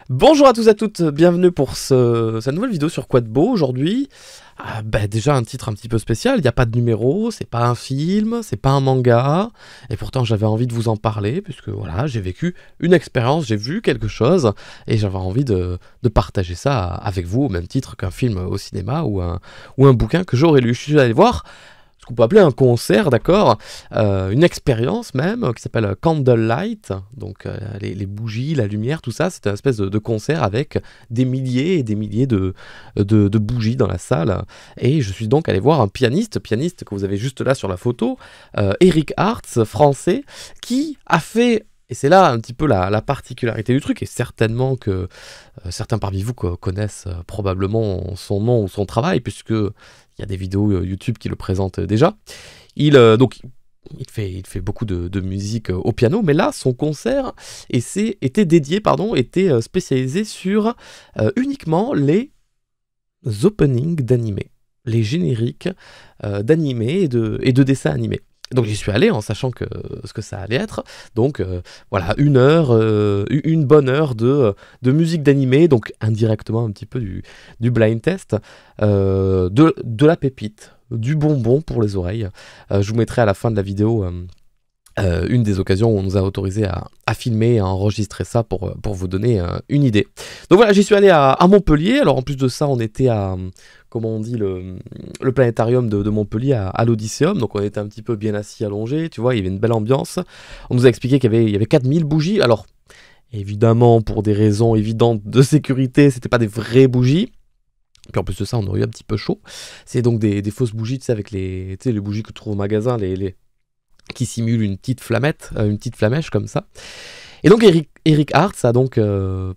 Bonjour à tous et à toutes, bienvenue pour cette nouvelle vidéo sur Quadbo aujourd'hui. Déjà un titre un petit peu spécial, il n'y a pas de numéro, c'est pas un film, c'est pas un manga, et pourtant j'avais envie de vous en parler, puisque voilà, j'ai vécu une expérience, j'ai vu quelque chose, et j'avais envie de partager ça avec vous, au même titre qu'un film au cinéma ou un bouquin que j'aurais lu. Je suis allé voir ce qu'on peut appeler un concert, d'accord, une expérience même, qui s'appelle Candlelight, donc les bougies, la lumière, tout ça, c'était une espèce de concert avec des milliers et des milliers de bougies dans la salle, et je suis donc allé voir un pianiste que vous avez juste là sur la photo, Eric Hartz, français, qui a fait... Et c'est là un petit peu la particularité du truc, et certainement que certains parmi vous connaissent probablement son nom ou son travail, puisque il y a des vidéos YouTube qui le présentent déjà. Il fait beaucoup de musique au piano, mais là, son concert était spécialisé sur uniquement les openings d'animés, les génériques d'animés et de dessins animés. Donc j'y suis allé en sachant ce que ça allait être. Donc voilà, une bonne heure de musique d'animé, donc indirectement un petit peu du blind test, de la pépite, du bonbon pour les oreilles. Je vous mettrai à la fin de la vidéo une des occasions où on nous a autorisé à filmer et à enregistrer ça pour vous donner une idée. Donc voilà, j'y suis allé à Montpellier. Alors en plus de ça, on était à... comment on dit, le planétarium de Montpellier à l'Odysseum, donc on était un petit peu bien assis, allongé, tu vois, il y avait une belle ambiance. On nous a expliqué qu'il y avait 4000 bougies, alors évidemment pour des raisons évidentes de sécurité, c'était pas des vraies bougies. Puis en plus de ça, on aurait eu un petit peu chaud. C'est donc des fausses bougies, tu sais, avec les bougies que tu trouves au magasin, qui simulent une petite flamette, une petite flamèche comme ça. Et donc Eric Hartz a donc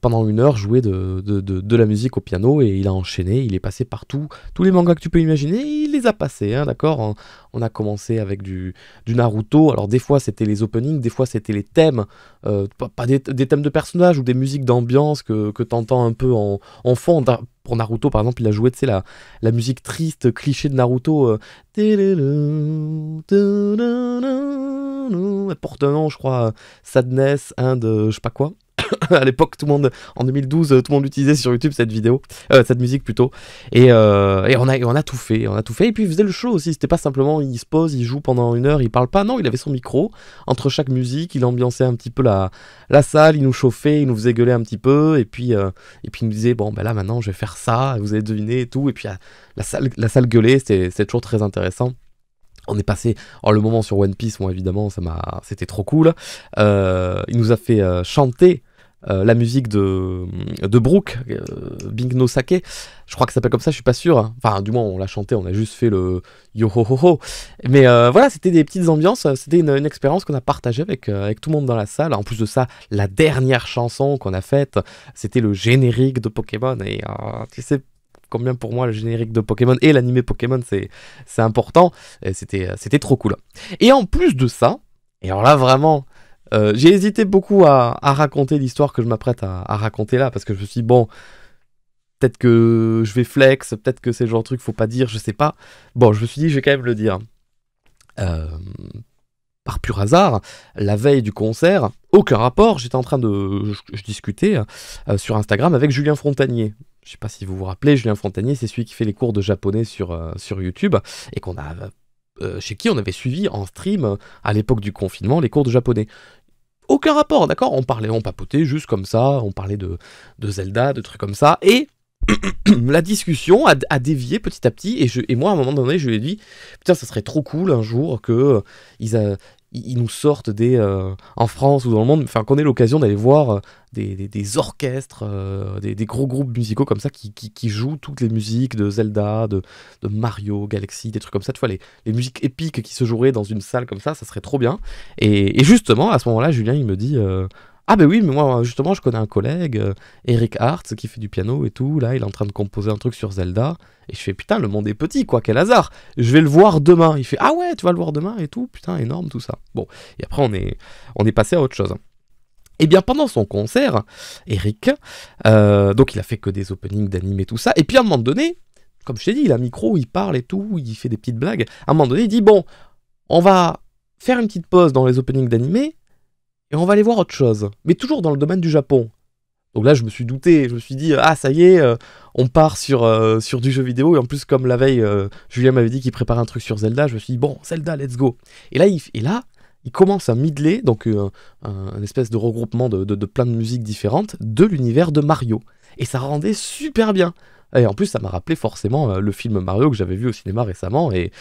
pendant une heure joué de la musique au piano, et il a enchaîné, il est passé partout, tous les mangas que tu peux imaginer, il les a passés, hein, d'accord. On a commencé avec du Naruto, alors des fois c'était les openings, des fois c'était les thèmes, pas des thèmes de personnages ou des musiques d'ambiance que t'entends un peu en fond. Pour Naruto par exemple, il a joué, tu sais, la musique triste, cliché de Naruto, porte un nom, je crois, Sadness and je sais pas quoi. À l'époque, en 2012, tout le monde utilisait sur YouTube cette musique plutôt. Et on a tout fait, Et puis il faisait le show aussi, c'était pas simplement il se pose, il joue pendant une heure, il parle pas, non, il avait son micro, entre chaque musique, il ambiançait un petit peu la salle, il nous chauffait, il nous faisait gueuler un petit peu, et puis il nous disait, bon ben là maintenant je vais faire ça, vous allez deviner et tout, et puis la salle gueulait, c'était toujours très intéressant. On est passé, le moment sur One Piece, moi évidemment, c'était trop cool. Il nous a fait chanter la musique de Brooke, Bing no Sake, je crois que ça s'appelle comme ça, je suis pas sûr. Enfin, du moins, on l'a chanté, on a juste fait le yo ho ho ho. Mais voilà, c'était des petites ambiances, c'était une expérience qu'on a partagée avec tout le monde dans la salle. En plus de ça, la dernière chanson qu'on a faite, c'était le générique de Pokémon. Et tu sais combien pour moi le générique de Pokémon et l'animé Pokémon c'est important, et c'était trop cool. Et en plus de ça, et alors là vraiment, j'ai hésité beaucoup à raconter l'histoire que je m'apprête à raconter là, parce que je me suis dit, bon, peut-être que je vais flex, peut-être que c'est le genre de truc faut pas dire, je sais pas. Bon, je me suis dit, je vais quand même le dire. Par pur hasard, la veille du concert, aucun rapport, j'étais en train je discutais sur Instagram avec Julien Frontanier. Je sais pas si vous vous rappelez, Julien Frontanier, c'est celui qui fait les cours de japonais sur YouTube, et chez qui on avait suivi en stream à l'époque du confinement les cours de japonais. Aucun rapport, d'accord, on papotait juste comme ça, on parlait de Zelda, de trucs comme ça, et la discussion a dévié petit à petit, et moi à un moment donné je lui ai dit, putain, ça serait trop cool un jour que ils nous sortent en France ou dans le monde, enfin qu'on ait l'occasion d'aller voir des orchestres, des gros groupes musicaux comme ça qui jouent toutes les musiques de Zelda, de Mario, Galaxy, des trucs comme ça, tu vois, les musiques épiques qui se joueraient dans une salle comme ça serait trop bien. Et justement, à ce moment-là, Julien, il me dit... ah ben oui, mais moi justement je connais un collègue, Eric Hartz, qui fait du piano et tout, là il est en train de composer un truc sur Zelda, et je fais putain, le monde est petit quoi, quel hasard, je vais le voir demain. Il fait ah ouais, tu vas le voir demain et tout, putain, énorme tout ça. Bon, et après on est passé à autre chose. Et bien pendant son concert, Eric, donc il a fait que des openings d'anime et tout ça, et puis à un moment donné, comme je t'ai dit, il a un micro, il parle et tout, il fait des petites blagues, à un moment donné il dit bon, on va faire une petite pause dans les openings d'anime, et on va aller voir autre chose, mais toujours dans le domaine du Japon. Donc là, je me suis douté, je me suis dit, ah ça y est, on part sur du jeu vidéo. Et en plus, comme la veille, Julien m'avait dit qu'il préparait un truc sur Zelda, je me suis dit, bon, Zelda, let's go. Et là, il commence à midler, donc un espèce de regroupement de plein de musiques différentes de l'univers de Mario. Et ça rendait super bien. Et en plus, ça m'a rappelé forcément le film Mario que j'avais vu au cinéma récemment, et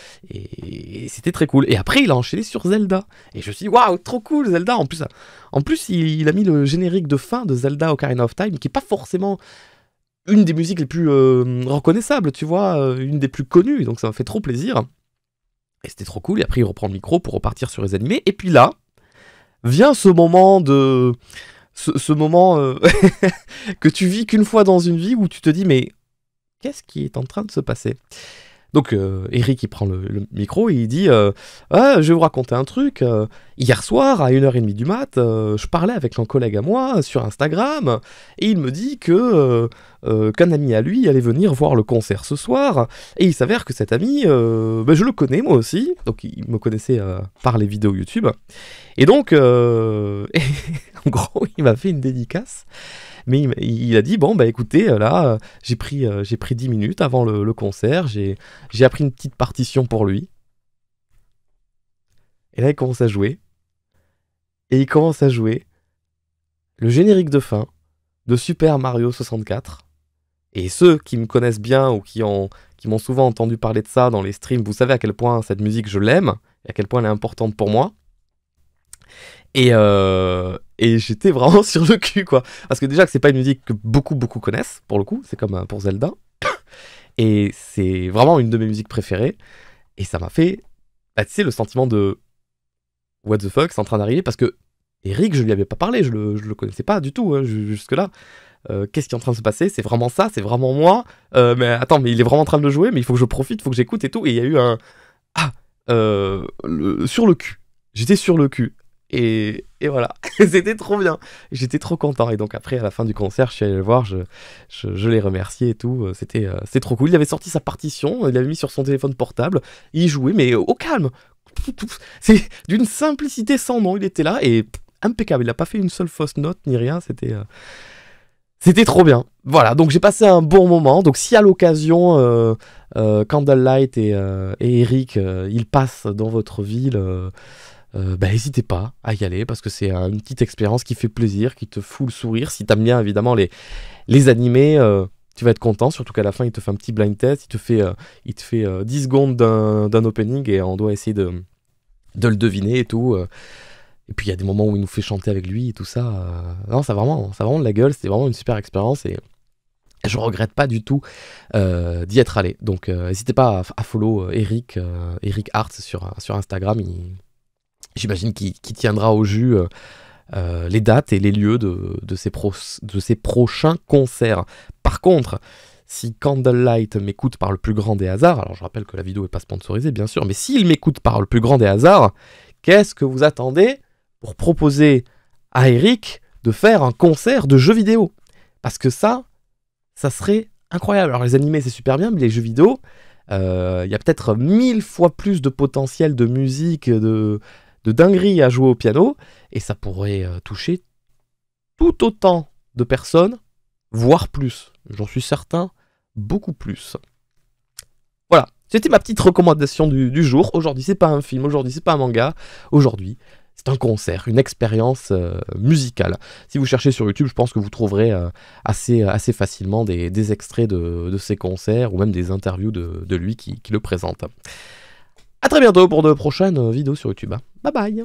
c'était très cool. Et après, il a enchaîné sur Zelda. Et je me suis dit, waouh, trop cool, Zelda. En plus il a mis le générique de fin de Zelda Ocarina of Time, qui est pas forcément une des musiques les plus reconnaissables, tu vois, une des plus connues. Donc ça m'a fait trop plaisir. Et c'était trop cool. Et après, il reprend le micro pour repartir sur les animés. Et puis là, vient ce moment de... Ce moment que tu vis qu'une fois dans une vie, où tu te dis, mais qu'est-ce qui est en train de se passer? Donc Eric, il prend le micro et il dit ah, je vais vous raconter un truc. Hier soir, à 1h30 du mat, je parlais avec un collègue à moi sur Instagram, et il me dit qu'un ami à lui allait venir voir le concert ce soir, et il s'avère que cet ami, je le connais moi aussi, donc il me connaissait par les vidéos YouTube, et donc en gros, il m'a fait une dédicace. Mais il a dit, bon, bah écoutez, là, j'ai pris 10 minutes avant le concert, j'ai appris une petite partition pour lui. Et là, il commence à jouer. Et il commence à jouer le générique de fin de Super Mario 64. Et ceux qui me connaissent bien ou qui m'ont souvent entendu parler de ça dans les streams, vous savez à quel point cette musique, je l'aime, et à quel point elle est importante pour moi. Et j'étais vraiment sur le cul, quoi. Parce que déjà que c'est pas une musique que beaucoup connaissent, pour le coup, c'est comme pour Zelda. Et c'est vraiment une de mes musiques préférées. Et ça m'a fait, tu sais, le sentiment de what the fuck, c'est en train d'arriver, parce que Eric, je lui avais pas parlé, je le connaissais pas du tout, hein, jusque-là. Qu'est-ce qui est en train de se passer? C'est vraiment ça, c'est vraiment moi. Mais attends, mais il est vraiment en train de le jouer, mais il faut que je profite, il faut que j'écoute et tout. Et il y a eu un... sur le cul. J'étais sur le cul. Et voilà, c'était trop bien. J'étais trop content. Et donc après, à la fin du concert, je suis allé le voir, je l'ai remercié et tout. C'était trop cool. Il avait sorti sa partition, il l'avait mis sur son téléphone portable, il jouait, mais au calme. C'est d'une simplicité sans nom. Il était là et impeccable. Il n'a pas fait une seule fausse note ni rien. C'était trop bien. Voilà, donc j'ai passé un bon moment. Donc si à l'occasion, Candlelight et Eric, ils passent dans votre ville... n'hésitez pas à y aller, parce que c'est une petite expérience qui fait plaisir, qui te fout le sourire. Si t'aimes bien évidemment les animés, tu vas être content, surtout qu'à la fin il te fait un petit blind test, il te fait 10 secondes d'un opening et on doit essayer de le deviner et tout. Et puis il y a des moments où il nous fait chanter avec lui et tout ça. Non, ça a vraiment de la gueule, c'était vraiment une super expérience, et je regrette pas du tout d'y être allé. Donc n'hésitez pas à follow Eric Arts sur Instagram. J'imagine qu'il tiendra au jus les dates et les lieux de ses prochains concerts. Par contre, si Candlelight m'écoute par le plus grand des hasards, alors je rappelle que la vidéo n'est pas sponsorisée bien sûr, mais s'il m'écoute par le plus grand des hasards, qu'est-ce que vous attendez pour proposer à Eric de faire un concert de jeux vidéo? Parce que ça serait incroyable. Alors les animés c'est super bien, mais les jeux vidéo, il y a peut-être 1000 fois plus de potentiel de musique, de dinguerie à jouer au piano, et ça pourrait toucher tout autant de personnes, voire plus. J'en suis certain, beaucoup plus. Voilà, c'était ma petite recommandation du jour. Aujourd'hui, c'est pas un film, aujourd'hui, c'est pas un manga. Aujourd'hui, c'est un concert, une expérience musicale. Si vous cherchez sur YouTube, je pense que vous trouverez assez facilement des extraits de ces concerts, ou même des interviews de lui qui le présente. A très bientôt pour de prochaines vidéos sur YouTube. Bye bye.